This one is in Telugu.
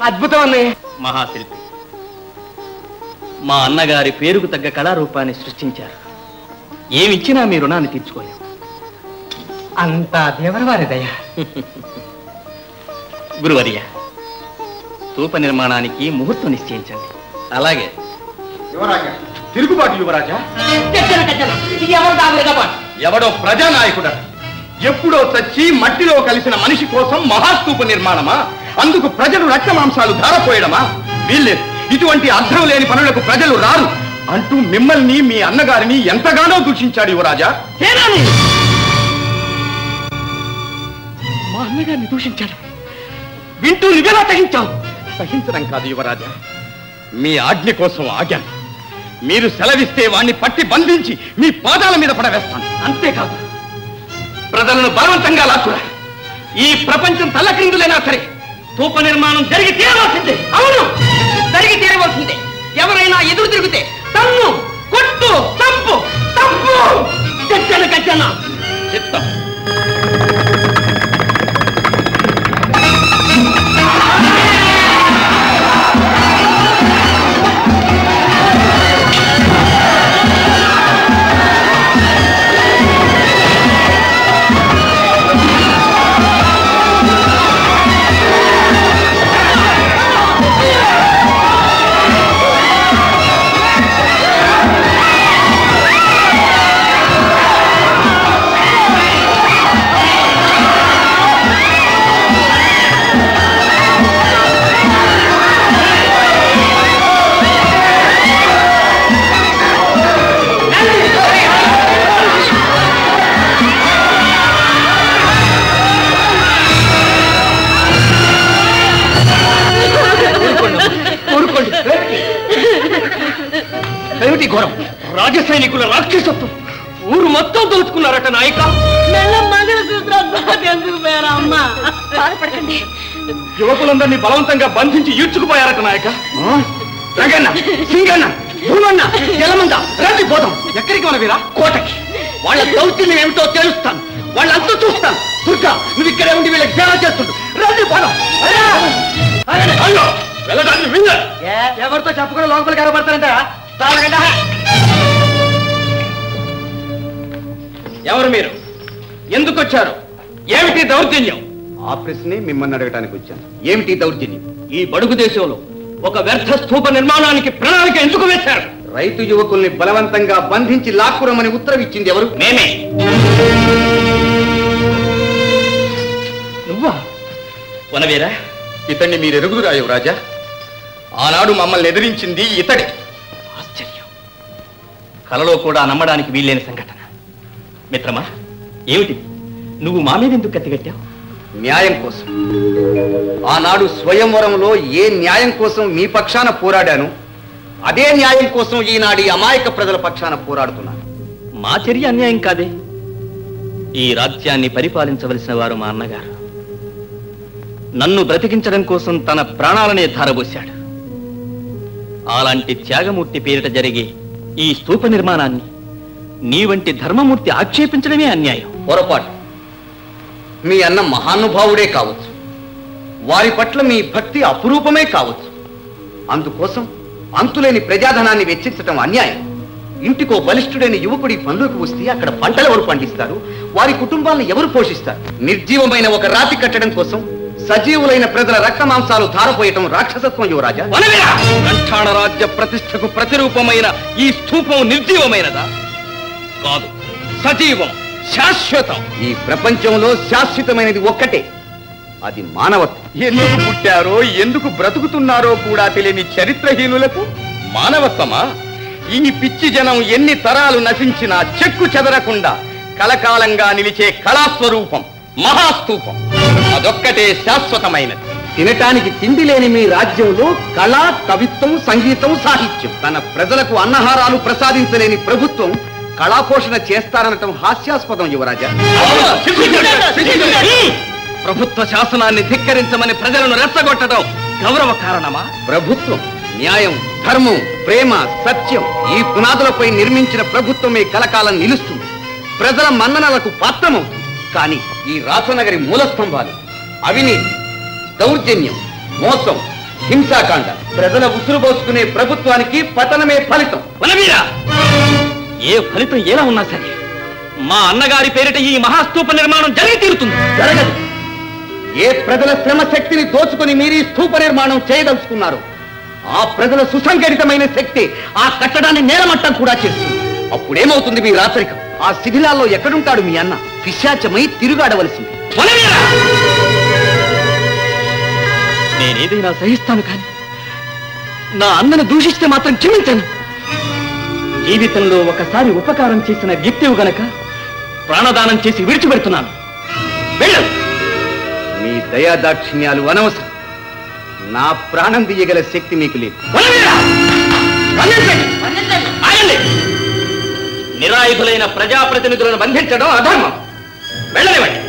అద్భుతం అన్నయ్య. మహాశిల్పి మా అన్నగారి పేరుకు తగ్గ కళారూపాన్ని సృష్టించారు. ఏమిచ్చినా మీ రుణాన్ని తీర్చుకోలేము. అంతా దేవరవారి దయ. గురువర్య, స్తూప నిర్మాణానికి ముహూర్తం నిశ్చయించండి. అలాగే. యువరాజా, తిరుగుబాటు యువరాజా. ఎవడో ప్రజానాయకుడ ఎప్పుడో చచ్చి మట్టిలో కలిసిన మనిషి కోసం మహాస్తూప నిర్మాణమా? అందుకు ప్రజలు రక్త మాంసాలు ధారపోయడమా? వీల్లేదు. ఇటువంటి అర్థం లేని పనులకు ప్రజలు రారు అంటూ మిమ్మల్ని మీ అన్నగారిని ఎంతగానో దూషించాడు యువరాజా. మా అన్నగారిని దూషించాడు. వింటూ నువ్వెలా తగ్గించావు? సహించడం కాదు యువరాజా, మీ ఆజ్ఞ కోసం ఆగాను. మీరు సెలవిస్తే వాణ్ణి పట్టి బంధించి మీ పాదాల మీద పడవేస్తాను. అంతేకాదు, ప్రజలను బలవంతంగా లాక్కురా. ఈ ప్రపంచం తల్లక్రిందులైనా సరే స్తూప నిర్మాణం జరిగి తీరవలసిందే. అవును, జరిగి తీరవలసిందే. ఎవరైనా ఎదురు తిరిగితే తన్ను, కొట్టు, చంపు, తప్పు. గజ్జన చిత్తం. ఏమిటి ఘోరం? రాజ సైనికుల రాక్షసత్వం ఊరు మొత్తం దోచుకున్నారట నాయక. యువకులందరినీ బలవంతంగా బంధించి ఈడ్చుకుపోయారట నాయక. రంగన్న, సింగన్న, భూమన్న, జలమంద రండి పోదాం. ఎక్కడికి మన వీరా? కోటకి. వాళ్ళ దౌత్యం ఏమిటో తెలుస్తాను, వాళ్ళంతా చూస్తాను. దుర్గా, నువ్వు ఇక్కడే ఉండి వీళ్ళకి సేవ చేస్తుండు. రండి పోదాం. వెళ్ళడానికి వీలు. ఎవరితో చెప్పుకుని లోపలికి ఎరబడతారంట. ఎవరు మీరు? ఎందుకు వచ్చారు? ఏమిటి దౌర్జన్యం? ఆ ప్రశ్నే మిమ్మల్ని అడగటానికి వచ్చాను. ఏమిటి దౌర్జన్యం? ఈ బడుగు దేశంలో ఒక వ్యర్థ స్తూప నిర్మాణానికి ప్రణాళిక ఎందుకు వేశారు? రైతు యువకుల్ని బలవంతంగా బంధించి లాక్కురమని ఉత్తరవిచ్చింది ఎవరు? మేమే. నువ్వా? వనవీరా, ఇతన్ని మీరు ఎరుగుదురా యువరాజా? ఆనాడు మమ్మల్ని ఎదిరించింది ఇతడే. ఆశ్చర్యం. కలలో కూడా నమ్మడానికి వీల్లేని సంఘటన. మిత్రమా, ఏమిటి నువ్వు మా మీద ఎందుకు కత్తిగట్టావు? న్యాయం కోసం. ఆనాడు స్వయంవరంలో ఏ న్యాయం కోసం మీ పక్షాన పోరాడాను, అదే న్యాయం కోసం ఈనాడు అమాయక ప్రజల పక్షాన పోరాడుతున్నాను. మా చర్య అన్యాయం కాదే. ఈ రాజ్యాన్ని పరిపాలించవలసిన వారు మా అన్నగారు. నన్ను బ్రతికించడం కోసం తన ప్రాణాలనే ధారబోశాడు. అలాంటి త్యాగమూర్తి పేరిట జరిగే ఈ స్తూప నిర్మాణాన్ని నీ వంటి ధర్మమూర్తి ఆక్షేపించడమే అన్యాయం. పొరపాటు. మీ అన్న మహానుభావుడే కావచ్చు, వారి పట్ల మీ భక్తి అపురూపమే కావచ్చు. అందుకోసం అంతులేని ప్రజాధనాన్ని వెచ్చించటం అన్యాయం. ఇంటికో బలిష్ఠుడైన యువకుడి పనులకు వస్తే అక్కడ పంటలు ఎవరు పండిస్తారు? వారి కుటుంబాలను ఎవరు పోషిస్తారు? నిర్జీవమైన ఒక రాతి కట్టడం కోసం సజీవులైన ప్రజల రక్త మాంసాలు ధారపోయటం రాక్షసత్వం యువరాజా. కంఠాణ రాజ్య ప్రతిష్టకు ప్రతిరూపమైన ఈ స్తూపం నిర్జీవమైనదా? కాదు, సజీవం, శాశ్వతం. ఈ ప్రపంచంలో శాశ్వతమైనది ఒక్కటే, అది మానవత్వం. ఎందుకు పుట్టారో ఎందుకు బ్రతుకుతున్నారో కూడా తెలియని చరిత్రహీనులకు మానవత్వమా? ఈ పిచ్చి జనం ఎన్ని తరాలు నశించినా చెక్కు చెదరకుండా కలకాలంగా నిలిచే కళాస్వరూపం మహాస్తూపం. అదొక్కటే శాశ్వతమైనది. తినటానికి తిండి లేని మీ రాజ్యంలో కళ, కవిత్వం, సంగీతం, సాహిత్యం, తన ప్రజలకు అన్నహారాలు ప్రసాదించలేని ప్రభుత్వం కళాపోషణ చేస్తారనటం హాస్యాస్పదం యువరాజా. ప్రభుత్వ శాసనాన్ని ధిక్కరించమని ప్రజలను రెచ్చగొట్టడం గౌరవ కారణమా? ప్రభుత్వం న్యాయం, ధర్మం, ప్రేమ, సత్యం ఈ పునాదులపై నిర్మించిన ప్రభుత్వమే కలకాలం నిలుస్తుంది, ప్రజల మన్ననలకు పాత్రమవుతుంది. కానీ ఈ రాసనగరి మూలస్తంభాలు అవినీతి, దౌర్జన్యం, మోసం, హింసాకాండ. ప్రజల ఉసురు పోసుకునే ప్రభుత్వానికి పతనమే ఫలితం. వనవీరా, ఏ ఫలితం ఎలా ఉన్నా సరే మా అన్నగారి పేరిట ఈ మహాస్తూప నిర్మాణం జరిగి తీరుతుంది. జరగదు. ఏ ప్రజల శ్రమ శక్తిని దోచుకుని మీరు ఈ స్తూప నిర్మాణం చేయదలుచుకున్నారు, ఆ ప్రజల సుసంఘటితమైన శక్తి ఆ కట్టడాన్ని నేలమట్టం కూడా చేస్తుంది. అప్పుడేమవుతుంది మీ రాత్రికం? ఆ శిథిలాల్లో ఎక్కడుంటాడు మీ అన్న? పిశాచమై తిరుగాడవలసింది. వనవీరా, నేనేదైనా సహిస్తాను కానీ నా అన్నను దూషిస్తే మాత్రం క్షమించను. జీవితంలో ఒకసారి ఉపకారం చేసిన వ్యక్తివు గనక ప్రాణదానం చేసి విడిచిపెడుతున్నాను. వెళ్ళు. మీ దయాదాక్షిణ్యాలు అనవసరం. నా ప్రాణం తీయగల శక్తి మీకు లేదు. ఆగండి. నిరాయుధులైన ప్రజాప్రతినిధులను బంధించడం అధర్మం. వెళ్ళనివ్వండి.